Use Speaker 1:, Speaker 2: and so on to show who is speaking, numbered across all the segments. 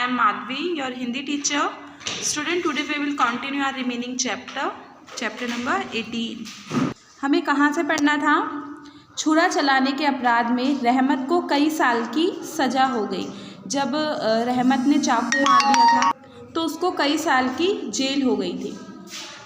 Speaker 1: am Madhvi, your Hindi teacher. Student, today we will continue our remaining chapter number 18. हमें कहाँ से पढ़ना था? छुरा चलाने के अपराध में रहमत को कई साल की सज़ा हो गई। जब रहमत ने चाकू मार दिया था तो उसको कई साल की जेल हो गई थी।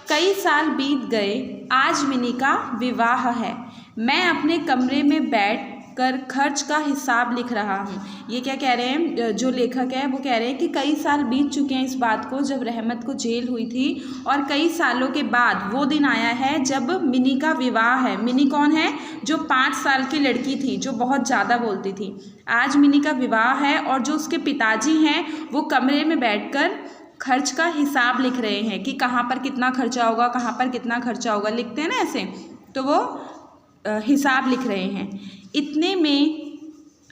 Speaker 1: कई साल बीत गए, आज मिनी का विवाह है। मैं अपने कमरे में बैठ कर खर्च का हिसाब लिख रहा हूँ। ये क्या कह रहे हैं, जो लेखक है वो कह रहे हैं कि कई साल बीत चुके हैं इस बात को जब रहमत को जेल हुई थी, और कई सालों के बाद वो दिन आया है जब मिनी का विवाह है। मिनी कौन है? जो 5 साल की लड़की थी जो बहुत ज़्यादा बोलती थी। आज मिनी का विवाह है और जो उसके पिताजी हैं वो कमरे में बैठकर खर्च का हिसाब लिख रहे हैं कि कहाँ पर कितना खर्चा होगा, कहाँ पर कितना खर्चा होगा, लिखते हैं ना ऐसे, तो वो हिसाब लिख रहे हैं। इतने में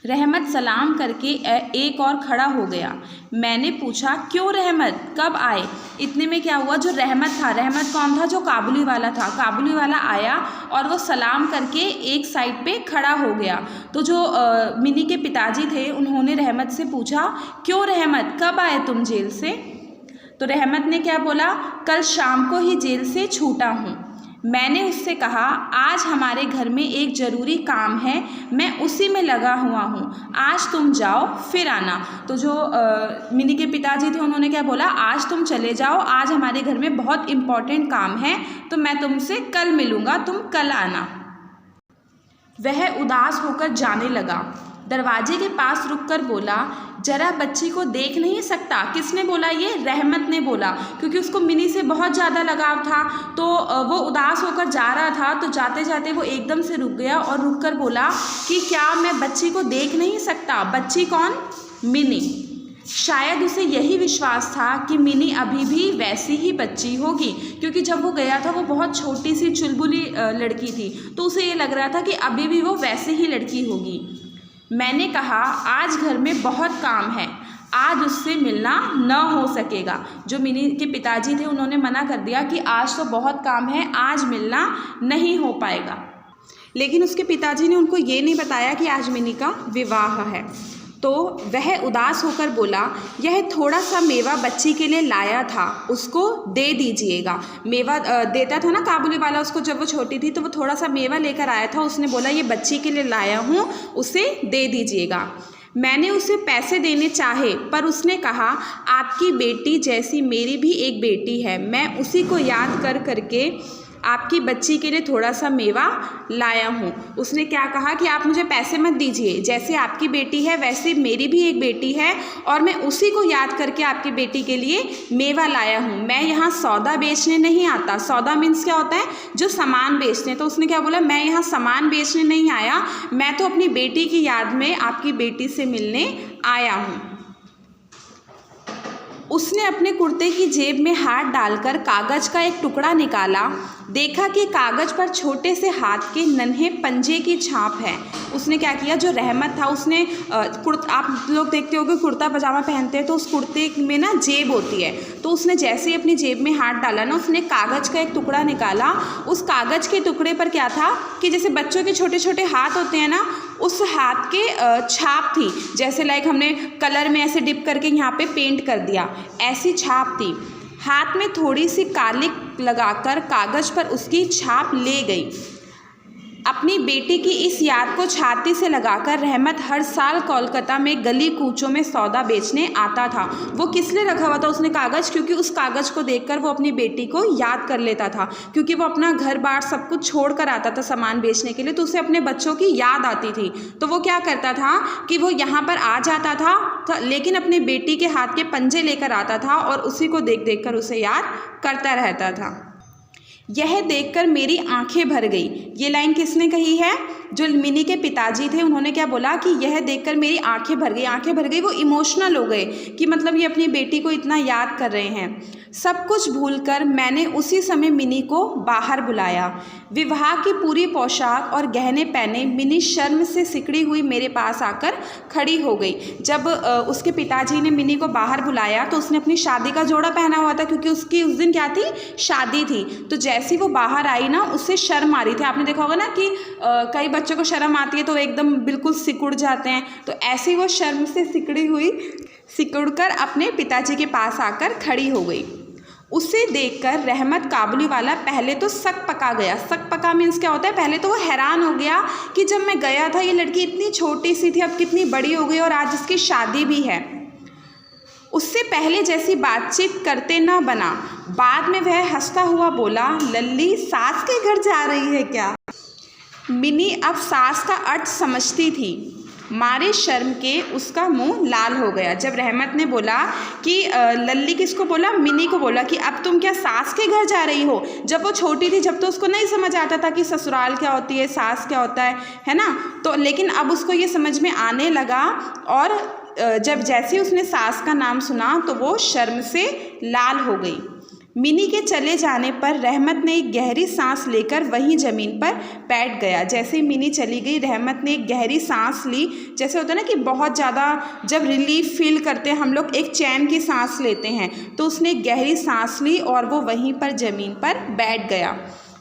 Speaker 1: रहमत सलाम करके एक और खड़ा हो गया। मैंने पूछा, क्यों रहमत, कब आए? इतने में क्या हुआ, जो रहमत था, रहमत कौन था? जो काबुली वाला था। काबुली वाला आया और वो सलाम करके एक साइड पे खड़ा हो गया। तो जो मिनी के पिताजी थे उन्होंने रहमत से पूछा, क्यों रहमत, कब आए तुम जेल से? तो रहमत ने क्या बोला, कल शाम को ही जेल से छूटा हूँ। मैंने उससे कहा, आज हमारे घर में एक ज़रूरी काम है, मैं उसी में लगा हुआ हूँ, आज तुम जाओ फिर आना। तो जो मिनी के पिताजी थे उन्होंने क्या बोला, आज तुम चले जाओ, आज हमारे घर में बहुत इम्पॉर्टेंट काम है, तो मैं तुमसे कल मिलूँगा, तुम कल आना। वह उदास होकर जाने लगा। दरवाजे के पास रुककर बोला, जरा बच्ची को देख नहीं सकता? किसने बोला? ये रहमत ने बोला, क्योंकि उसको मिनी से बहुत ज़्यादा लगाव था। तो वो उदास होकर जा रहा था, तो जाते जाते वो एकदम से रुक गया और रुककर बोला कि क्या मैं बच्ची को देख नहीं सकता? बच्ची कौन? मिनी। शायद उसे यही विश्वास था कि मिनी अभी भी वैसी ही बच्ची होगी, क्योंकि जब वो गया था वो बहुत छोटी सी चुलबुली लड़की थी, तो उसे ये लग रहा था कि अभी भी वो वैसे ही लड़की होगी। मैंने कहा, आज घर में बहुत काम है, आज उससे मिलना न हो सकेगा। जो मिनी के पिताजी थे उन्होंने मना कर दिया कि आज तो बहुत काम है, आज मिलना नहीं हो पाएगा। लेकिन उसके पिताजी ने उनको ये नहीं बताया कि आज मिनी का विवाह है। तो वह उदास होकर बोला, यह थोड़ा सा मेवा बच्ची के लिए लाया था, उसको दे दीजिएगा। मेवा देता था ना काबुली वाला उसको, जब वो छोटी थी तो वो थोड़ा सा मेवा लेकर आया था। उसने बोला, ये बच्ची के लिए लाया हूँ, उसे दे दीजिएगा। मैंने उसे पैसे देने चाहे, पर उसने कहा, आपकी बेटी जैसी मेरी भी एक बेटी है, मैं उसी को याद कर करके आपकी बच्ची के लिए थोड़ा सा मेवा लाया हूँ। उसने क्या कहा कि आप मुझे पैसे मत दीजिए, जैसे आपकी बेटी है वैसे मेरी भी एक बेटी है, और मैं उसी को याद करके आपकी बेटी के लिए मेवा लाया हूँ। मैं यहाँ सौदा बेचने नहीं आता। सौदा मीन्स क्या होता है? जो सामान बेचते हैं। तो उसने क्या बोला, मैं यहाँ सामान बेचने नहीं आया, मैं तो अपनी बेटी की याद में आपकी बेटी से मिलने आया हूँ। उसने अपने कुर्ते की जेब में हाथ डालकर कागज़ का एक टुकड़ा निकाला। देखा कि कागज़ पर छोटे से हाथ के नन्हे पंजे की छाप है। उसने क्या किया, जो रहमत था उसने आप लोग देखते होगे कुर्ता पजामा पहनते हैं तो उस कुर्ते में ना जेब होती है, तो उसने जैसे ही अपनी जेब में हाथ डाला ना, उसने कागज़ का एक टुकड़ा निकाला। उस कागज़ के टुकड़े पर क्या था कि जैसे बच्चों के छोटे छोटे हाथ होते हैं ना, उस हाथ के छाप थी। जैसे लाइक हमने कलर में ऐसे डिप करके यहाँ पे पेंट कर दिया, ऐसी छाप थी। हाथ में थोड़ी सी कालिक लगाकर कागज़ पर उसकी छाप ले गई। अपनी बेटी की इस याद को छाती से लगाकर रहमत हर साल कोलकाता में गली कूचों में सौदा बेचने आता था। वो किस लिए रखा हुआ था उसने कागज़? क्योंकि उस कागज़ को देखकर वो अपनी बेटी को याद कर लेता था, क्योंकि वो अपना घर बार सब कुछ छोड़ कर आता था सामान बेचने के लिए, तो उसे अपने बच्चों की याद आती थी। तो वो क्या करता था कि वो यहाँ पर आ जाता था, लेकिन अपनी बेटी के हाथ के पंजे लेकर आता था और उसी को देख देख कर उसे याद करता रहता था। यह देखकर मेरी आंखें भर गई। ये लाइन किसने कही है? जो मिनी के पिताजी थे उन्होंने क्या बोला कि यह देखकर मेरी आंखें भर गई। आंखें भर गई, वो इमोशनल हो गए कि मतलब ये अपनी बेटी को इतना याद कर रहे हैं। सब कुछ भूलकर मैंने उसी समय मिनी को बाहर बुलाया। विवाह की पूरी पोशाक और गहने पहने मिनी शर्म से सिकड़ी हुई मेरे पास आकर खड़ी हो गई। जब उसके पिताजी ने मिनी को बाहर बुलाया तो उसने अपनी शादी का जोड़ा पहना हुआ था, क्योंकि उसकी उस दिन क्या थी, शादी थी। तो जैसी वो बाहर आई ना, उससे शर्म आ रही थी। आपने देखा होगा ना कि कई बच्चों को शर्म आती है तो एकदम बिल्कुल सिकुड़ जाते हैं, तो ऐसे ही वो शर्म से सिकड़ी हुई सिकुड़कर अपने पिताजी के पास आकर खड़ी हो गई। उसे देखकर रहमत काबुली वाला पहले तो सक पका गया। सक पका मीन्स क्या होता है? पहले तो वो हैरान हो गया कि जब मैं गया था ये लड़की इतनी छोटी सी थी, अब कितनी बड़ी हो गई और आज इसकी शादी भी है। उससे पहले जैसी बातचीत करते न बना। बाद में वह हंसता हुआ बोला, लल्ली सास के घर जा रही है क्या? मिनी अब सास का अर्थ समझती थी। मारे शर्म के उसका मुंह लाल हो गया। जब रहमत ने बोला कि लल्ली किसको बोला? मिनी को बोला कि अब तुम क्या सास के घर जा रही हो? जब वो छोटी थी, जब तो उसको नहीं समझ आता था कि ससुराल क्या होती है, सास क्या होता है ना? तो लेकिन अब उसको ये समझ में आने लगा और जब जैसे उसने सास का नाम सुना तो वो शर्म से लाल हो गई। मिनी के चले जाने पर रहमत ने एक गहरी सांस लेकर वहीं ज़मीन पर बैठ गया। जैसे ही मिनी चली गई, रहमत ने एक गहरी सांस ली। जैसे होता है ना कि बहुत ज़्यादा जब रिलीफ फील करते हैं हम लोग, एक चैन की सांस लेते हैं, तो उसने एक गहरी सांस ली और वो वहीं पर ज़मीन पर बैठ गया।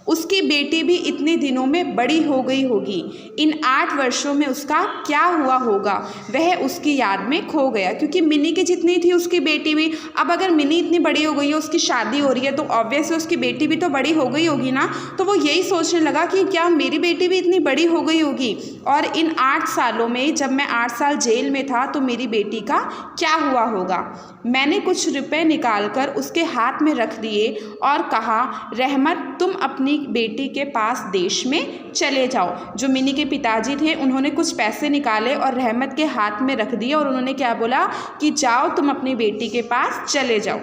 Speaker 1: उसकी बेटी भी इतने दिनों में बड़ी हो गई होगी। इन 8 वर्षों में उसका क्या हुआ होगा, वह उसकी याद में खो गया। क्योंकि मिनी की जितनी थी उसकी बेटी भी, अब अगर मिनी इतनी बड़ी हो गई है, उसकी शादी हो रही है, तो ऑब्वियसली उसकी बेटी भी तो बड़ी हो गई होगी ना। तो वो यही सोचने लगा कि क्या मेरी बेटी भी इतनी बड़ी हो गई होगी, और इन 8 सालों में जब मैं 8 साल जेल में था तो मेरी बेटी का क्या हुआ होगा। मैंने कुछ रुपए निकालकर उसके हाथ में रख दिए और कहा, रहमत तुम अपनी बेटी के पास देश में चले जाओ। जो मिनी के पिताजी थे उन्होंने कुछ पैसे निकाले और रहमत के हाथ में रख दिए और उन्होंने क्या बोला कि जाओ तुम अपनी बेटी के पास चले जाओ।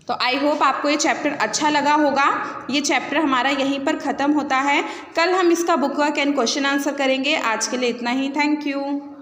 Speaker 1: तो आई होप आपको ये चैप्टर अच्छा लगा होगा। ये चैप्टर हमारा यहीं पर ख़त्म होता है। कल हम इसका book work and question answer करेंगे। आज के लिए इतना ही। Thank you.